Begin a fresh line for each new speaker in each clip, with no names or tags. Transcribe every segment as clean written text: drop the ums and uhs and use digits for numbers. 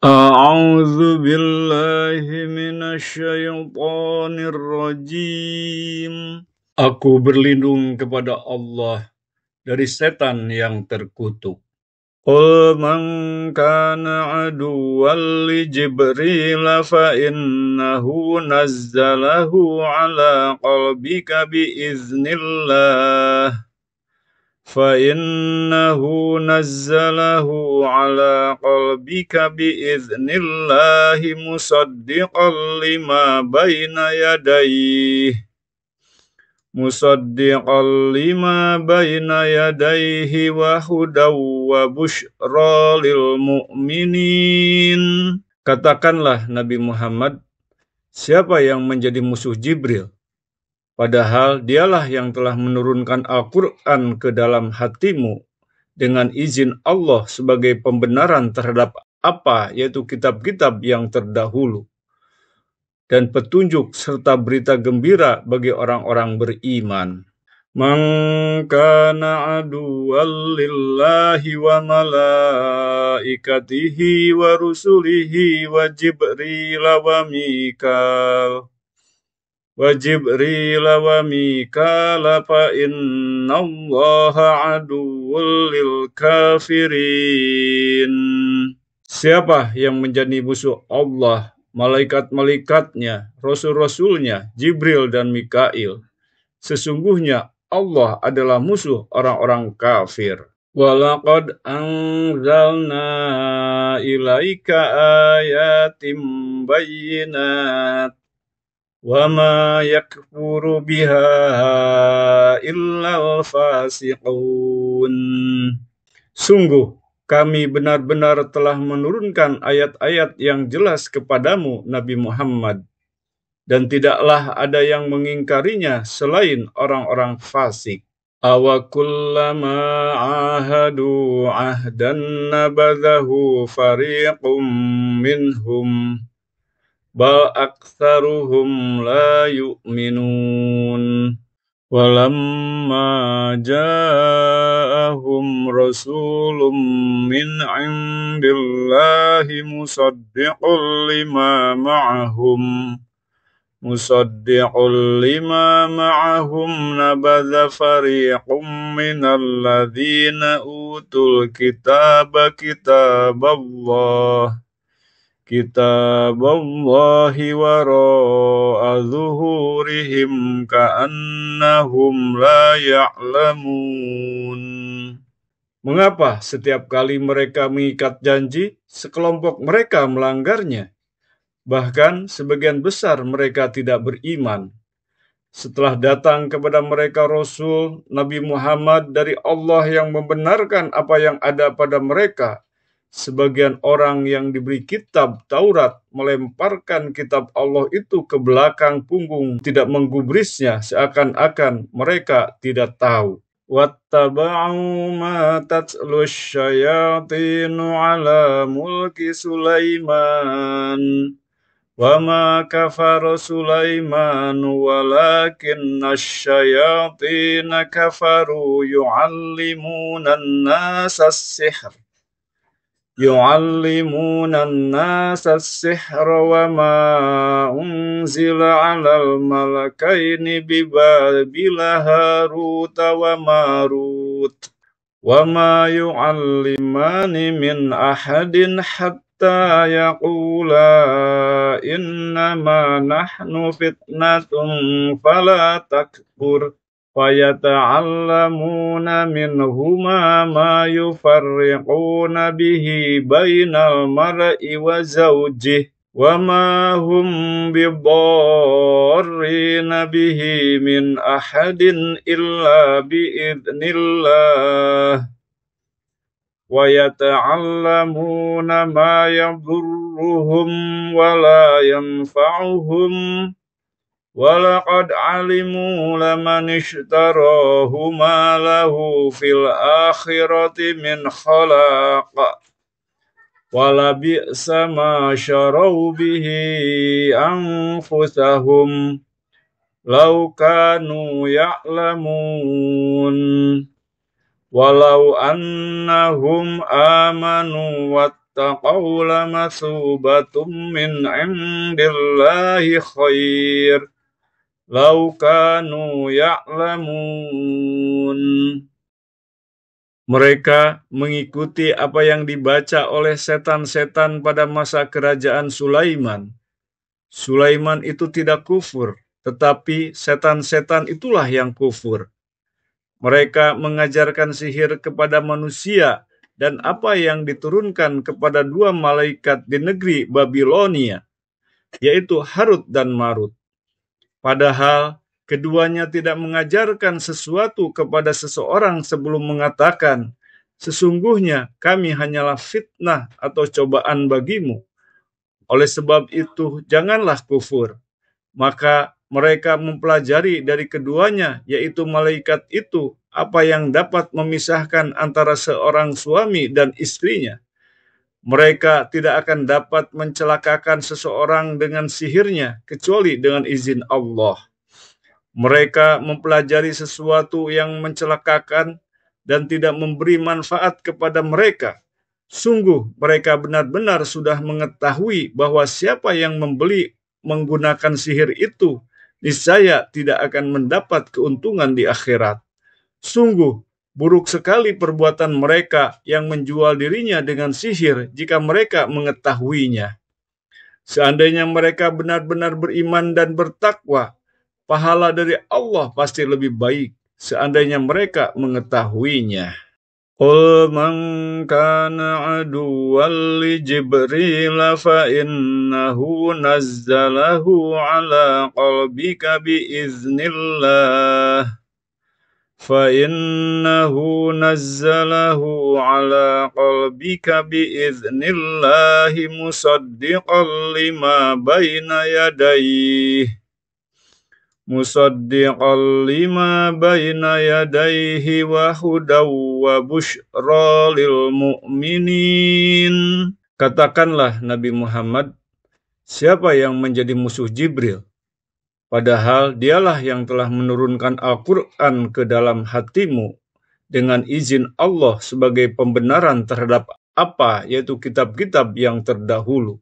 A'udzu billahi minasyaitonir rajim. Aku berlindung kepada Allah dari setan yang terkutuk. Qul man kana aduwwan li Jibril fa innahu nazzalahu ala qalbika biiznillah. فَإِنَّهُ نَزَّلَهُ عَلَى قَلْبِكَ بِإِذْنِ اللَّهِ مُصَدِّقًا لِمَا بَيْنَ يَدَيْهِ وَهُدًى وَبُشْرَى لِلْمُؤْمِنِينَ. Katakanlah Nabi Muhammad, siapa yang menjadi musuh Jibril? Padahal dialah yang telah menurunkan Al-Quran ke dalam hatimu dengan izin Allah sebagai pembenaran terhadap apa, yaitu kitab-kitab yang terdahulu, dan petunjuk serta berita gembira bagi orang-orang beriman. Man kana aduwwan lillahi wa malaikatihi wa rusulihi wa Jibril wa Mikala fa innallaha aduwwul lil kafirin. Siapa yang menjadi musuh Allah, malaikat-malaikatnya, rasul-rasulnya, Jibril dan Mikail? Sesungguhnya Allah adalah musuh orang-orang kafir. Walaqad anzalna ilaika ayatim bayyinat وَمَا يَكْفُرُ بِهَا إِلَّا الْفَاسِقُونَ. Sungguh, kami benar-benar telah menurunkan ayat-ayat yang jelas kepadamu, Nabi Muhammad, dan tidaklah ada yang mengingkarinya selain orang-orang fasik. Awa kullama ahadu ahdan nabadhahu fariqum minhum bal aktsaruhum la yu'minun. Walamma ja'ahum rasulun min 'indillahi musaddiqul lima ma'ahum nabadha fariqum minal ladzina utul kitaba kitaballahi wara'a zuhurihim ka'annahum la ya'lamun. Mengapa setiap kali mereka mengikat janji, sekelompok mereka melanggarnya? Bahkan sebagian besar mereka tidak beriman. Setelah datang kepada mereka Rasul Nabi Muhammad dari Allah yang membenarkan apa yang ada pada mereka, sebagian orang yang diberi kitab Taurat melemparkan kitab Allah itu ke belakang punggung, tidak menggubrisnya seakan-akan mereka tidak tahu. Wattaba'u ma tatlu syayatinu ala mulki Sulaiman wa ma kafara Sulaiman walakinna asyayatina kafaru yu'allimuna an-nasa as-sihra wa ma unzila 'alal malakaini bi Babila Haruta wa Marut wa ma yu'allimani min ahadin hatta yaqula innama nahnu fitnatun fala takfur fayata'allamuna minhuma ma yufarriquna bihi bainal mar'i wa zawjihi wa ma hum bidarrina bihi min ahadin illa biidznillah wa yata'allamuna ma yadurruhum wa la yanfa'uhum walaqad alimu laman ishtarahu ma lahu fil akhirati min khalaq wala bi'sa ma syarau bihi anfusahum law kanu ya'lamun walau annahum amanu واتقوا لمثوبة من عند الله خير لو كانوا يعلمون. Mereka mengikuti apa yang dibaca oleh setan-setan pada masa kerajaan Sulaiman. Sulaiman itu tidak kufur, tetapi setan-setan itulah yang kufur. Mereka mengajarkan sihir kepada manusia dan apa yang diturunkan kepada dua malaikat di negeri Babilonia, yaitu Harut dan Marut. Padahal keduanya tidak mengajarkan sesuatu kepada seseorang sebelum mengatakan, sesungguhnya kami hanyalah fitnah atau cobaan bagimu. Oleh sebab itu, janganlah kufur. Maka mereka mempelajari dari keduanya, yaitu malaikat itu, apa yang dapat memisahkan antara seorang suami dan istrinya. Mereka tidak akan dapat mencelakakan seseorang dengan sihirnya, kecuali dengan izin Allah. Mereka mempelajari sesuatu yang mencelakakan dan tidak memberi manfaat kepada mereka. Sungguh mereka benar-benar sudah mengetahui bahwa siapa yang membeli menggunakan sihir itu, niscaya tidak akan mendapat keuntungan di akhirat. Sungguh buruk sekali perbuatan mereka yang menjual dirinya dengan sihir jika mereka mengetahuinya. Seandainya mereka benar-benar beriman dan bertakwa, pahala dari Allah pasti lebih baik seandainya mereka mengetahuinya. Qul man kana aduwwan li Jibril fa innahu nazzalahu ala qalbika biiznillah فَإِنَّهُ نَزَّلَهُ عَلَى قَلْبِكَ بِإِذْنِ اللَّهِ مُصَدِّقًا لِمَا بَيْنَ يَدَيْهِ وَهُدًى وَبُشْرَى لِلْمُؤْمِنِينَ. Katakanlah Nabi Muhammad, siapa yang menjadi musuh Jibril? Padahal dialah yang telah menurunkan Al-Quran ke dalam hatimu dengan izin Allah sebagai pembenaran terhadap apa, yaitu kitab-kitab yang terdahulu,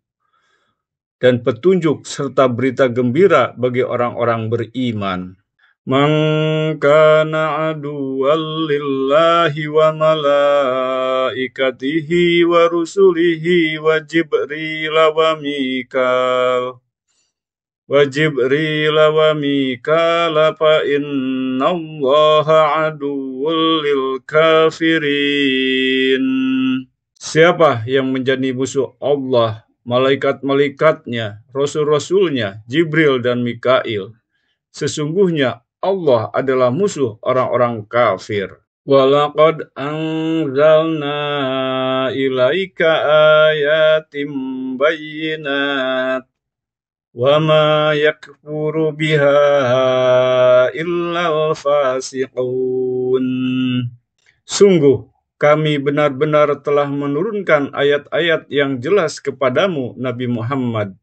dan petunjuk serta berita gembira bagi orang-orang beriman. Man kana aduwwan lillahi wa malaikatihi wa rusulihi wa Jibril wa Mikala fa innallaha aduwwul lil kafirin. Siapa yang menjadi musuh Allah, malaikat-malaikatnya, rasul-rasulnya, Jibril dan Mikail, sesungguhnya Allah adalah musuh orang-orang kafir. Walaqad anzalna ilaika ayatim bayyinat وَمَا يَكْفُرُ بِهَا إِلَّا الْفَاسِقُونَ. Sungguh, kami benar-benar telah menurunkan ayat-ayat yang jelas kepadamu, Nabi Muhammad,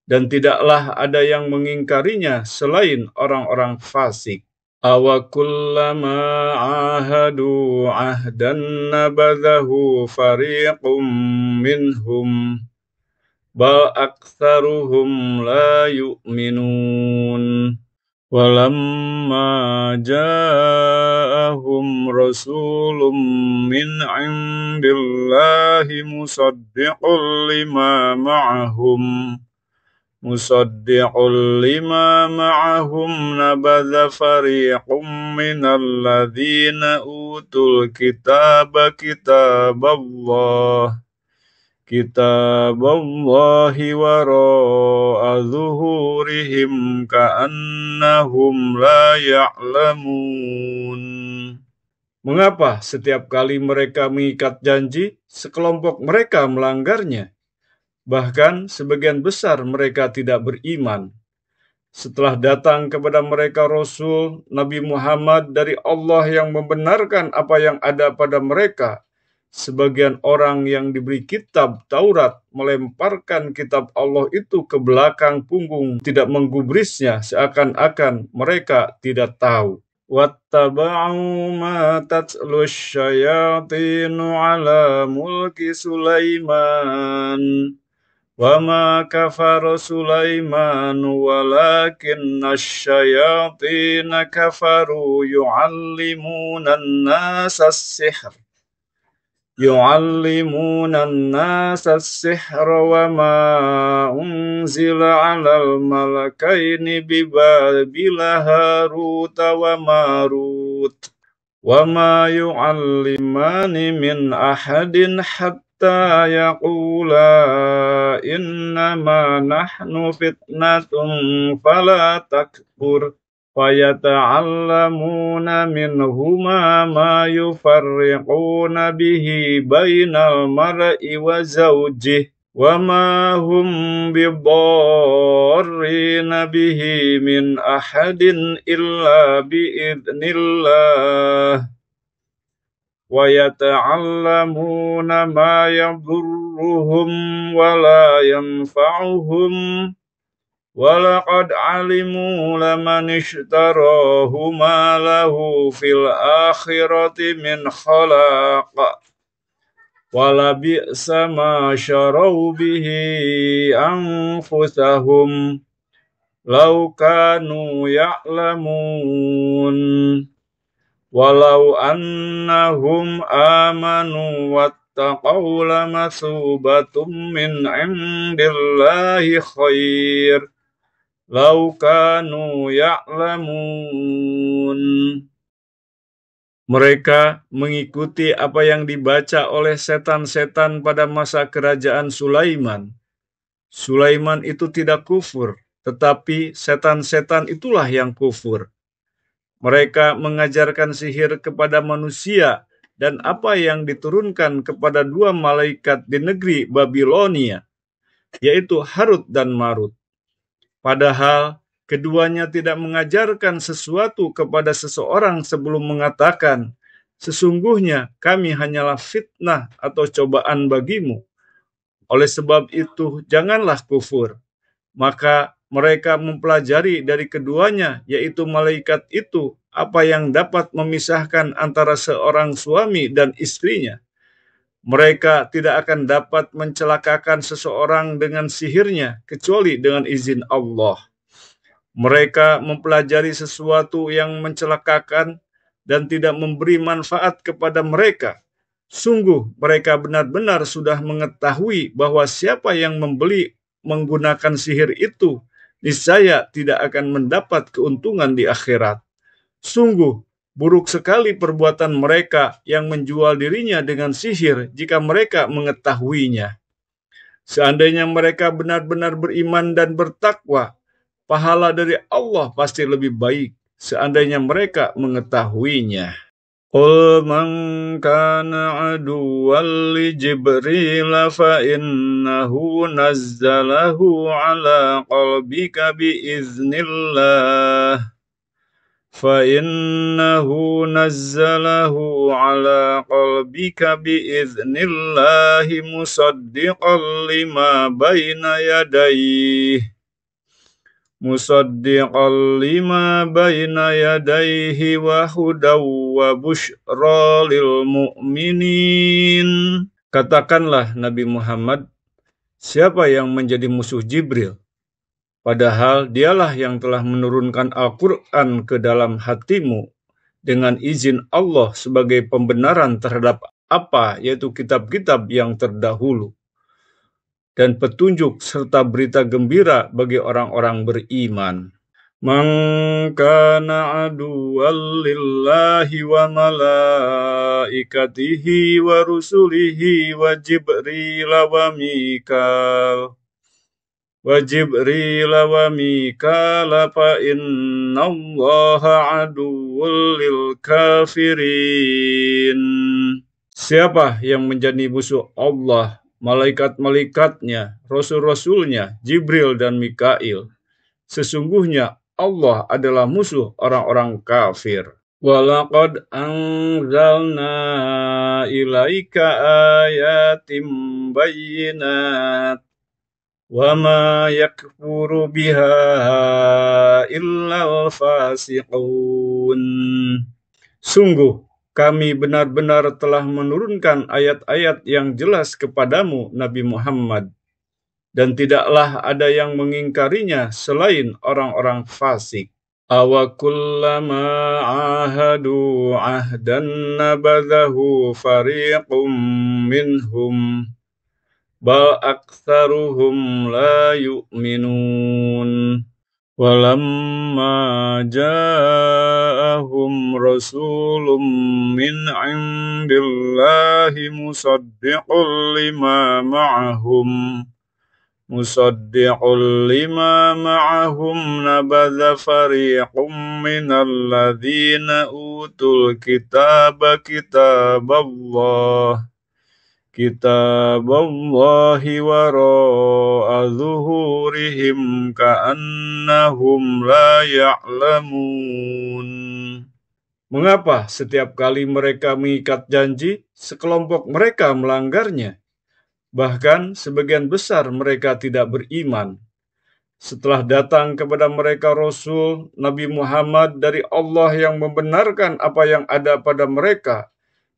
dan tidaklah ada yang mengingkarinya selain orang-orang fasik. أَوَكُلَّمَا عَاهَدُوا عَهْدًا نَبَذَهُ فَرِيقٌ مِّنْهُمْ bal aktsaruhum la yu'minun. Walamma ja'ahum rasulun min 'indillahi musaddiqul lima ma'ahum nabadha fariqum minal ladzina utul kitaba kitaballahi wara'a zuhurihim ka'annahum la ya'lamun. Mengapa setiap kali mereka mengikat janji, sekelompok mereka melanggarnya? Bahkan sebagian besar mereka tidak beriman. Setelah datang kepada mereka Rasul Nabi Muhammad dari Allah yang membenarkan apa yang ada pada mereka, sebagian orang yang diberi kitab Taurat melemparkan kitab Allah itu ke belakang punggung, tidak menggubrisnya seakan-akan mereka tidak tahu. واتبعوا ما تتلو الشياطين على ملك سليمان وما كفر سليمان ولكن الشياطين كفروا يعلمون الناس السحر وما أنزل على الملكين ببابل هاروت وماروت وما يعلمان من أحد حتى يقولا إنما نحن فتنة فلا تكفر فيتعلمون منهما ما يفرقون به بين المرء وزوجه وما هم بضارين به من أحد إلا بإذن الله ويتعلمون ما يضرهم ولا ينفعهم ولقد علموا لمن اشتراه ما له في الآخرة من خلاق ولبئس ما شروا به أنفسهم لو كانوا يعلمون ولو أنهم آمنوا واتقوا لمثوبة من عند الله خير لو كانوا يعلمون. Mereka mengikuti apa yang dibaca oleh setan-setan pada masa kerajaan Sulaiman. Sulaiman itu tidak kufur, tetapi setan-setan itulah yang kufur. Mereka mengajarkan sihir kepada manusia dan apa yang diturunkan kepada dua malaikat di negeri Babilonia, yaitu Harut dan Marut. Padahal keduanya tidak mengajarkan sesuatu kepada seseorang sebelum mengatakan, sesungguhnya kami hanyalah fitnah atau cobaan bagimu. Oleh sebab itu, janganlah kufur. Maka mereka mempelajari dari keduanya, yaitu malaikat itu, apa yang dapat memisahkan antara seorang suami dan istrinya. Mereka tidak akan dapat mencelakakan seseorang dengan sihirnya, kecuali dengan izin Allah. Mereka mempelajari sesuatu yang mencelakakan dan tidak memberi manfaat kepada mereka. Sungguh mereka benar-benar sudah mengetahui bahwa siapa yang membeli menggunakan sihir itu, niscaya tidak akan mendapat keuntungan di akhirat. Sungguh buruk sekali perbuatan mereka yang menjual dirinya dengan sihir jika mereka mengetahuinya. Seandainya mereka benar-benar beriman dan bertakwa, pahala dari Allah pasti lebih baik seandainya mereka mengetahuinya. Qul man kana aduwwan li Jibril fa innahu nazzalahu ala qalbika biiznillah musaddiqan lima baina yadayhi wa hudaw wa busyra lil mu'minin. Katakanlah Nabi Muhammad, siapa yang menjadi musuh Jibril? Padahal dialah yang telah menurunkan Al-Quran ke dalam hatimu dengan izin Allah sebagai pembenaran terhadap apa, yaitu kitab-kitab yang terdahulu, dan petunjuk serta berita gembira bagi orang-orang beriman. Man kana aduwwan lillahi wa malaikatihi wa rusulihi wa Jibril wa Mikal fa innallaha aduwwul lil kafirin. Siapa yang menjadi musuh Allah, malaikat-malaikatnya, rasul-rasulnya, Jibril dan Mikail, sesungguhnya Allah adalah musuh orang-orang kafir. Walaqad anzalna ilaika ayatim bayyinat وَمَا يَكْفُرُ بِهَا إِلَّا الْفَاسِقُونَ. Sungguh, kami benar-benar telah menurunkan ayat-ayat yang jelas kepadamu, Nabi Muhammad, dan tidaklah ada yang mengingkarinya selain orang-orang fasik. أَوَكُلَّمَا عَاهَدُوا عَهْدًا نَبَذَهُ فَرِيقٌ مِّنْهُمْ بَلْ أَكْثَرُهُمْ لَا يُؤْمِنُونَ. وَلَمَّا جَاءَهُمْ رَسُولٌ مِّنْ عِندِ اللَّهِ مُصَدِّقٌ لِمَا مَعَهُمْ نَبَذَ فَرِيقٌ مِّنَ الَّذِينَ أُوتُوا الْكِتَابَ كِتَابَ اللَّهِ وَرَاءَ ظُهُورِهِمْ كَأَنَّهُمْ لَا يَعْلَمُونَ. Mengapa setiap kali mereka mengikat janji, sekelompok mereka melanggarnya? Bahkan sebagian besar mereka tidak beriman. Setelah datang kepada mereka Rasul Nabi Muhammad dari Allah yang membenarkan apa yang ada pada mereka,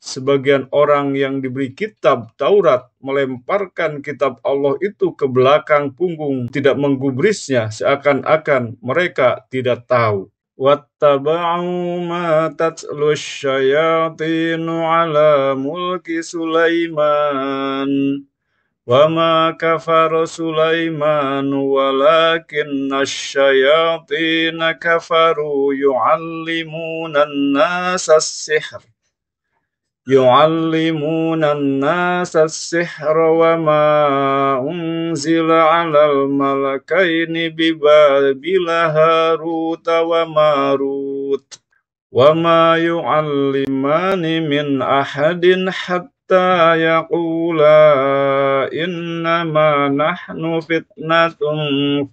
sebagian orang yang diberi kitab Taurat melemparkan kitab Allah itu ke belakang punggung, tidak menggubrisnya seakan-akan mereka tidak tahu. وَاتَّبَعُوا مَا تَتْلُو الشَّيَاطِينُ عَلَى مُلْكِ سُلَيْمَانَ وَمَا كَفَرَ سُلَيْمَانُ وَلَكِنَّ الشَّيَاطِينَ كَفَرُوا يُعَلِّمُونَ النَّاسَ السِّحْرَ وَمَا أُنزِلَ عَلَى الْمَلَكَيْنِ بِبَابِلَ هَارُوتَ وَمَارُوتَ وَمَا يُعَلِّمَانِ مِنْ أَحَدٍ حَتَّى يَقُولَا إِنَّمَا نَحْنُ فِتْنَةٌ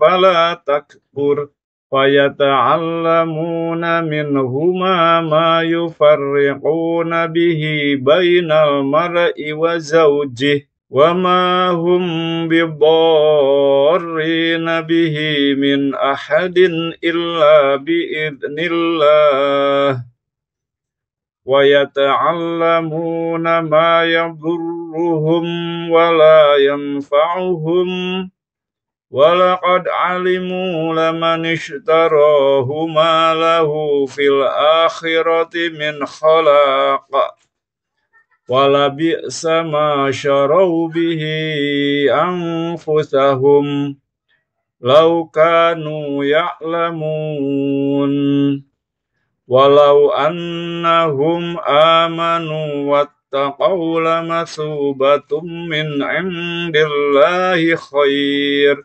فَلَا تَكْفُرْ فَيَتَعَلَّمُونَ مِنْهُمَا مَا يُفَرِّقُونَ بِهِ بَيْنَ الْمَرْءِ وَزَوْجِهِ وَمَا هُمْ بِضَارِّينَ بِهِ مِنْ أَحَدٍ إِلَّا بِإِذْنِ اللَّهِ وَيَتَعَلَّمُونَ مَا يَضُرُّهُمْ وَلَا يَنفَعُهُمْ وَلَقَدْ عَلِمُوا لَمَنِ اشْتَرَاهُ مَا لَهُ فِي الْآخِرَةِ مِنْ خَلَاقٍ وَلَبِئْسَ مَا شَرَوْا بِهِ أَنفُسَهُمْ لَوْ كَانُوا يَعْلَمُونَ وَلَوْ أَنَّهُمْ آمَنُوا وَاتَّقَوْا لَمَثُوبَةٌ مِّنْ عِندِ اللَّهِ خَيْرٌ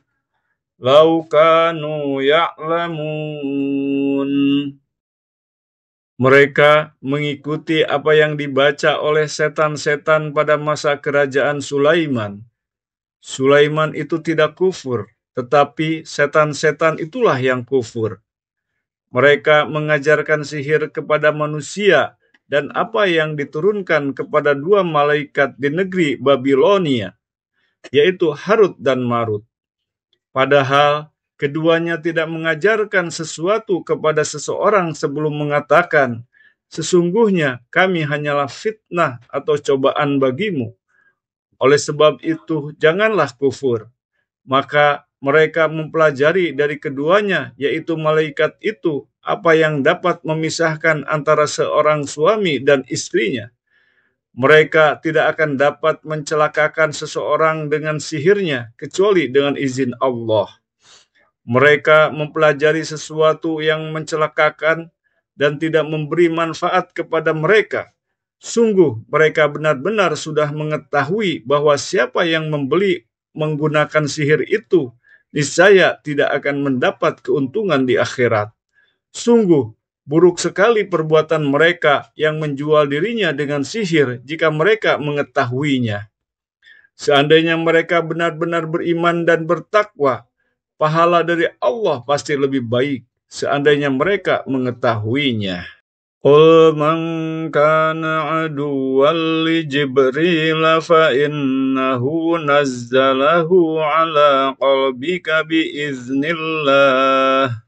لَوْ كَانُوا يَعْلَمُونَ. Mereka mengikuti apa yang dibaca oleh setan-setan pada masa kerajaan Sulaiman. Sulaiman itu tidak kufur, tetapi setan-setan itulah yang kufur. Mereka mengajarkan sihir kepada manusia dan apa yang diturunkan kepada dua malaikat di negeri Babilonia, yaitu Harut dan Marut. Padahal keduanya tidak mengajarkan sesuatu kepada seseorang sebelum mengatakan, "Sesungguhnya kami hanyalah fitnah atau cobaan bagimu. Oleh sebab itu, janganlah kufur." Maka mereka mempelajari dari keduanya, yaitu malaikat itu, apa yang dapat memisahkan antara seorang suami dan istrinya. Mereka tidak akan dapat mencelakakan seseorang dengan sihirnya, kecuali dengan izin Allah. Mereka mempelajari sesuatu yang mencelakakan dan tidak memberi manfaat kepada mereka. Sungguh mereka benar-benar sudah mengetahui bahwa siapa yang membeli menggunakan sihir itu, niscaya tidak akan mendapat keuntungan di akhirat. Sungguh buruk sekali perbuatan mereka yang menjual dirinya dengan sihir jika mereka mengetahuinya. Seandainya mereka benar-benar beriman dan bertakwa, pahala dari Allah pasti lebih baik seandainya mereka mengetahuinya. Qul man kana aduwwan li Jibril fa innahu nazzalahu ala qalbika biiznillah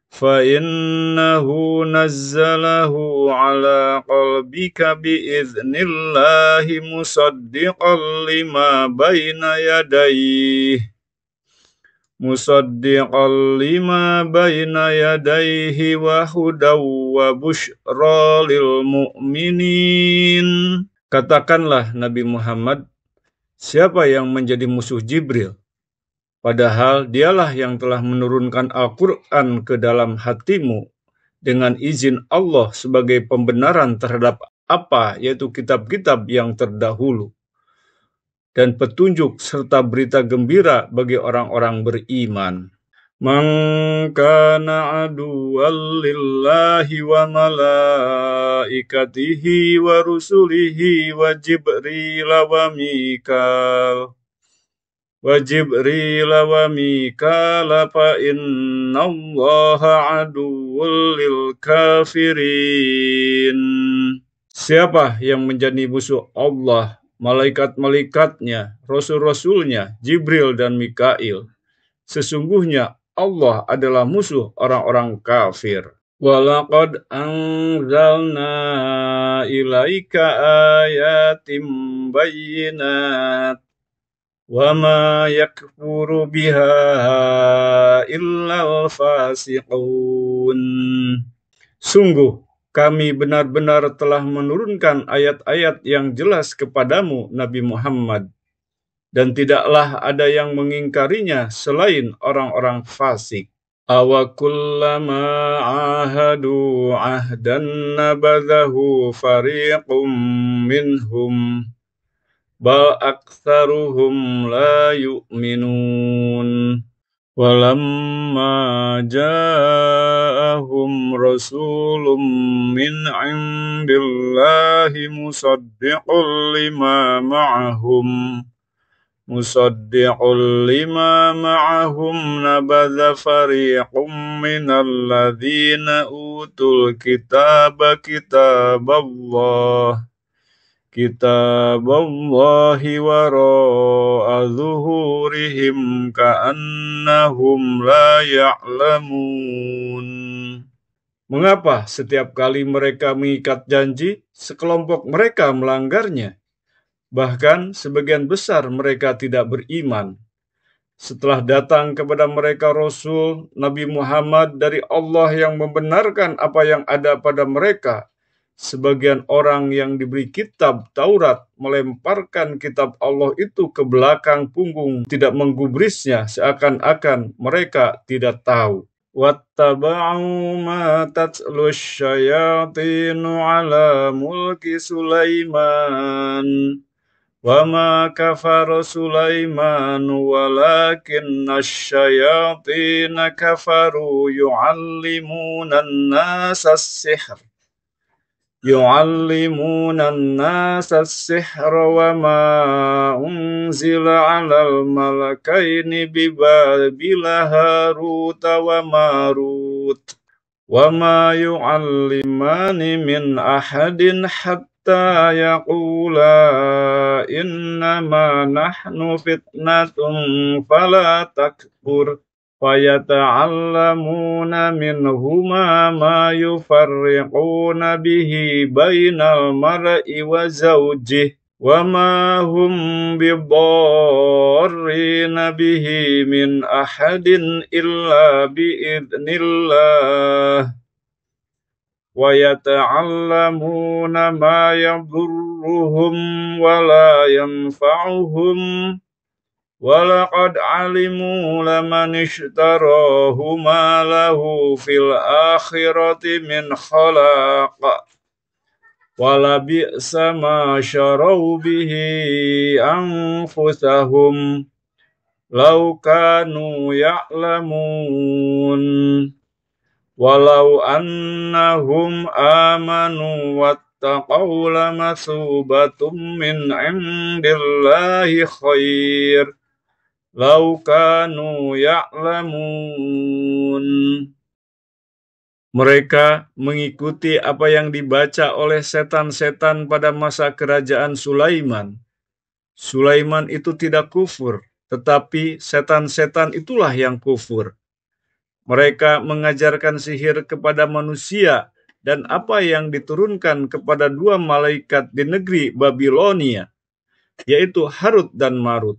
فإنه نزله على قلبك بإذن الله مصدقا لما بين يديه وهدى وبشرى للمؤمنين. Katakanlah Nabi Muhammad, siapa yang menjadi musuh Jibril? Padahal dialah yang telah menurunkan Al-Quran ke dalam hatimu dengan izin Allah sebagai pembenaran terhadap apa, yaitu kitab-kitab yang terdahulu, dan petunjuk serta berita gembira bagi orang-orang beriman. Man kana aduwwan lillahi wa malaikatihi wa rusulihi wa Jibril wa Mikala fa innallaha aduwwul lil kafirin. Siapa yang menjadi musuh Allah, malaikat-malaikatnya, rasul-rasulnya, Jibril dan Mikail, sesungguhnya Allah adalah musuh orang-orang kafir. Walaqad anzalna ilaika ayatim bayyinat wa ma yakfuru biha illal fasiqun. Sungguh, kami benar-benar telah menurunkan ayat-ayat yang jelas kepadamu, Nabi Muhammad, dan tidaklah ada yang mengingkarinya selain orang-orang fasik. Awa kullama ahadu ahdan nabadahu fariqum minhum bal aktsaruhum la yu'minun. Walamma ja'ahum rasulun min indillahi musaddiqul lima ma'ahum nabadha fariqum minal ladzina utul kitaballahi wara'a zuhurihim ka'annahum la ya'lamun. Mengapa setiap kali mereka mengikat janji, sekelompok mereka melanggarnya? Bahkan sebagian besar mereka tidak beriman. Setelah datang kepada mereka Rasul Nabi Muhammad dari Allah yang membenarkan apa yang ada pada mereka, sebagian orang yang diberi kitab Taurat melemparkan kitab Allah itu ke belakang punggung, tidak menggubrisnya seakan-akan mereka tidak tahu. Wattaba'u ma tatlu syayatinu ala mulki Sulaiman wa ma kafara Sulaiman walakinna asyayatina kafaru yu'allimuna an-nasa as-sihra wa ma unzila 'alal malakaini bi Babila Haruta wa Marut wa ma yu'allimani min ahadin hatta yaqula innama nahnu fitnatun fala takfur fayata'allamuna minhuma ma yufarriquna bihi bainal mar'i wa zawjihi wa ma hum bidarrina bihi min ahadin illa biidznillah wa yata'allamuna ma yadurruhum wa la yanfa'uhum walaqad alimu laman ishtarahu ma lahu fil akhirati min khalaq wala bi'sa ma syarau bihi anfusahum law kanu ya'lamun walau annahum amanu wattaqaw lamathubatum min indillahi khair law kanu ya'lamun. Mereka mengikuti apa yang dibaca oleh setan-setan pada masa kerajaan Sulaiman. Sulaiman itu tidak kufur, tetapi setan-setan itulah yang kufur. Mereka mengajarkan sihir kepada manusia dan apa yang diturunkan kepada dua malaikat di negeri Babilonia, yaitu Harut dan Marut.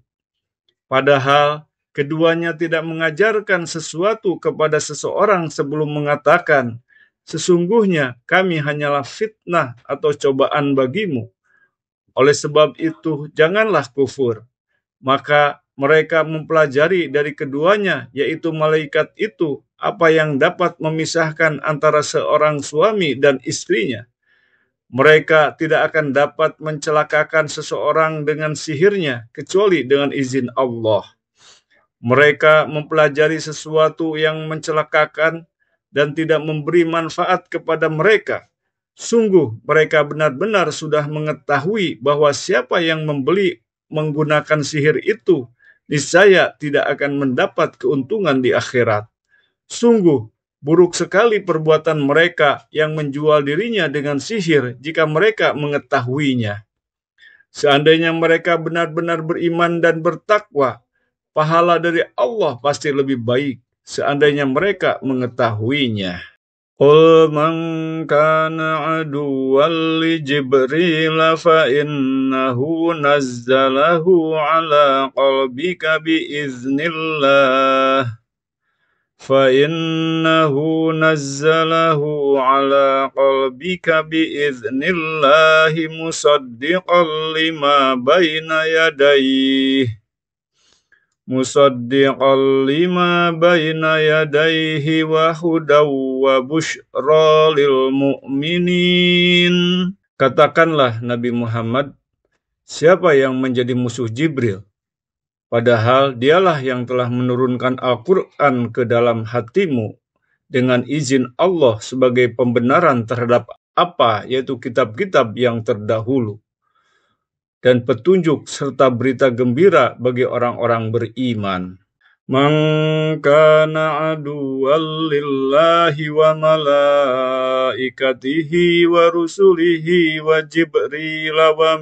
Padahal keduanya tidak mengajarkan sesuatu kepada seseorang sebelum mengatakan, sesungguhnya kami hanyalah fitnah atau cobaan bagimu. Oleh sebab itu, janganlah kufur. Maka mereka mempelajari dari keduanya, yaitu malaikat itu, apa yang dapat memisahkan antara seorang suami dan istrinya. Mereka tidak akan dapat mencelakakan seseorang dengan sihirnya, kecuali dengan izin Allah. Mereka mempelajari sesuatu yang mencelakakan dan tidak memberi manfaat kepada mereka. Sungguh mereka benar-benar sudah mengetahui bahwa siapa yang membeli menggunakan sihir itu, niscaya tidak akan mendapat keuntungan di akhirat. Sungguh buruk sekali perbuatan mereka yang menjual dirinya dengan sihir jika mereka mengetahuinya. Seandainya mereka benar-benar beriman dan bertakwa, pahala dari Allah pasti lebih baik seandainya mereka mengetahuinya. Qul man kana aduwwan li Jibril fa innahu nazzalahu ala qalbika biiznillah فإنه نزله على قلبك بإذن الله مصدقا لما بين يديه وهدى وبشرى للمؤمنين. Katakanlah Nabi Muhammad, siapa yang menjadi musuh Jibril? Padahal dialah yang telah menurunkan Al-Quran ke dalam hatimu dengan izin Allah sebagai pembenaran terhadap apa, yaitu kitab-kitab yang terdahulu, dan petunjuk serta berita gembira bagi orang-orang beriman. Man kana aduwwan lillahi wa malaikatihi wa rusulihi wa Jibril wa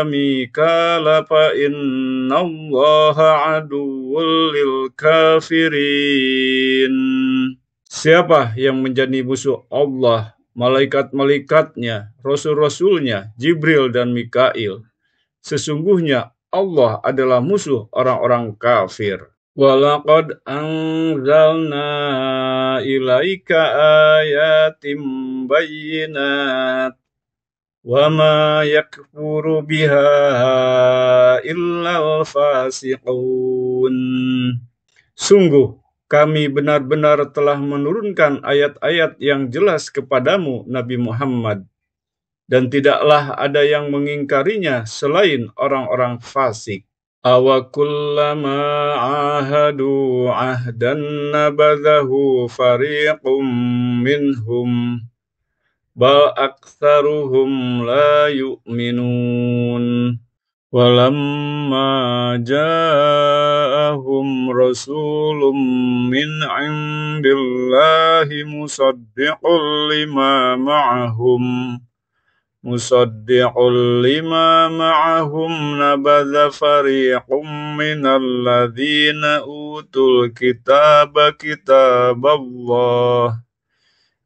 Mikala fa innallaha aduwwul lil kafirin. Siapa yang menjadi musuh Allah, malaikat-malaikatnya, rasul-rasulnya, Jibril dan Mikail, sesungguhnya Allah adalah musuh orang-orang kafir. Walaqad anzalna ilaika ayatim bayyinat وَمَا يَكْفُرُ بِهَا إِلَّا الْفَاسِقُونَ. Sungguh, kami benar-benar telah menurunkan ayat-ayat yang jelas kepadamu, Nabi Muhammad, dan tidaklah ada yang mengingkarinya selain orang-orang fasik. أَوَكُلَّمَا عَاهَدُوا عَهْدًا نَبَذَهُ فَرِيقٌ مِّنْهُمْ bal aktsaruhum la yu'minun. Walamma ja'ahum rasulun min 'indillahi musaddiqul lima ma'ahum nabadha fariqum minal ladzina utul kitaba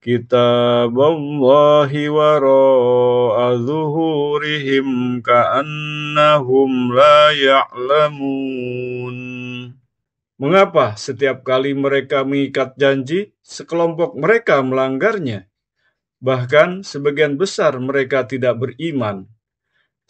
kitaballahi wara'a zuhurihim ka'annahum la ya'lamun. Mengapa setiap kali mereka mengikat janji, sekelompok mereka melanggarnya? Bahkan sebagian besar mereka tidak beriman.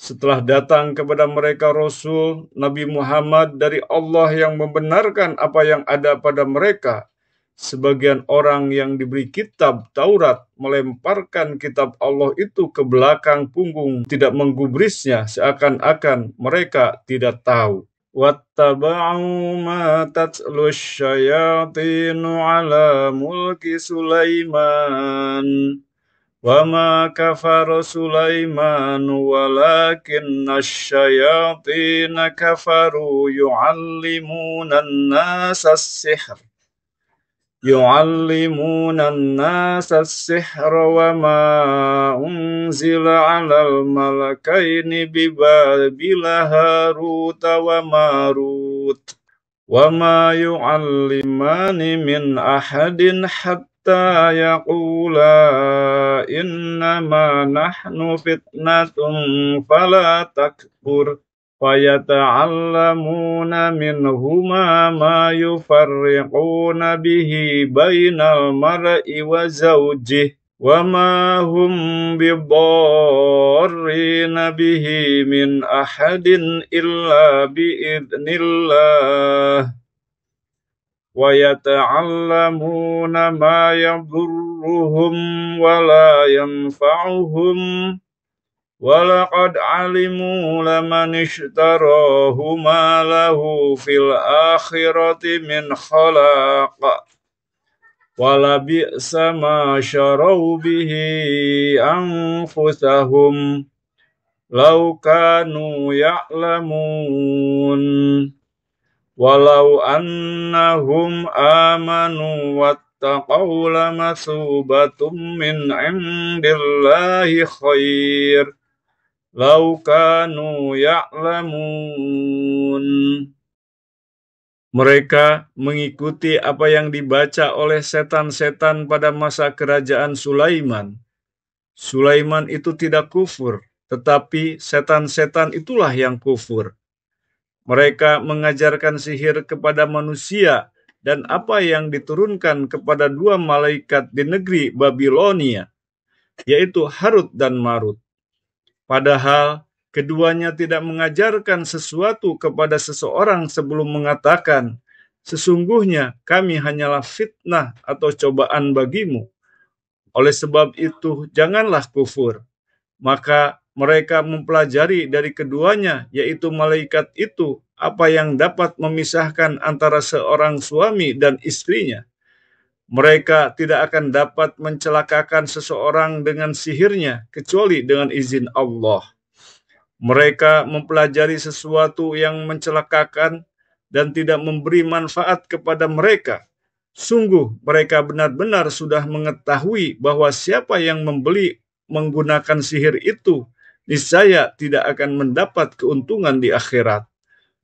Setelah datang kepada mereka Rasul Nabi Muhammad dari Allah yang membenarkan apa yang ada pada mereka, sebagian orang yang diberi kitab Taurat melemparkan kitab Allah itu ke belakang punggung, tidak menggubrisnya seakan-akan mereka tidak tahu. Wattaba'u ma tatlu syayatinu ala mulki Sulaiman wa ma kafara Sulaiman walakinna asyayatina kafaru yu'allimuna an-nasa as-sihr yu'allimuna an-nasa as-sihra wa ma unzila 'alal malakaini bi Babila Haruta wa Marut wa ma yu'allimani min ahadin hatta yaqula innama nahnu fitnatun fala takfur fayata'allamuna minhuma ma yufarriquna bihi bainal mar'i wa zawjih wa ma hum bidarrina bihi min ahadin illa biidznillah wa yata'allamuna ma yadurruhum wa la yanfa'uhum walaqad alimu laman ishtarahu ma lahu fil akhirati min khalaq wala bi'sa ma syarau bihi anfusahum law kanu ya'lamun walau annahum amanu wattaqaw lamathubatum min indillahi khair lau kanu ya'lamun. Mereka mengikuti apa yang dibaca oleh setan-setan pada masa kerajaan Sulaiman. Sulaiman itu tidak kufur, tetapi setan-setan itulah yang kufur. Mereka mengajarkan sihir kepada manusia dan apa yang diturunkan kepada dua malaikat di negeri Babilonia, yaitu Harut dan Marut. Padahal keduanya tidak mengajarkan sesuatu kepada seseorang sebelum mengatakan, sesungguhnya kami hanyalah fitnah atau cobaan bagimu. Oleh sebab itu, janganlah kufur. Maka mereka mempelajari dari keduanya, yaitu malaikat itu, apa yang dapat memisahkan antara seorang suami dan istrinya. Mereka tidak akan dapat mencelakakan seseorang dengan sihirnya, kecuali dengan izin Allah. Mereka mempelajari sesuatu yang mencelakakan dan tidak memberi manfaat kepada mereka. Sungguh mereka benar-benar sudah mengetahui bahwa siapa yang membeli menggunakan sihir itu, niscaya tidak akan mendapat keuntungan di akhirat.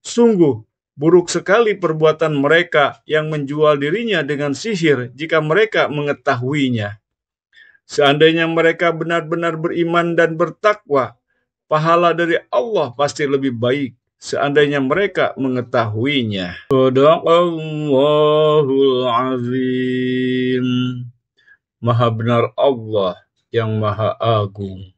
Sungguh buruk sekali perbuatan mereka yang menjual dirinya dengan sihir jika mereka mengetahuinya. Seandainya mereka benar-benar beriman dan bertakwa, pahala dari Allah pasti lebih baik seandainya mereka mengetahuinya. Shadaqallahul azim. Maha benar Allah yang Maha Agung.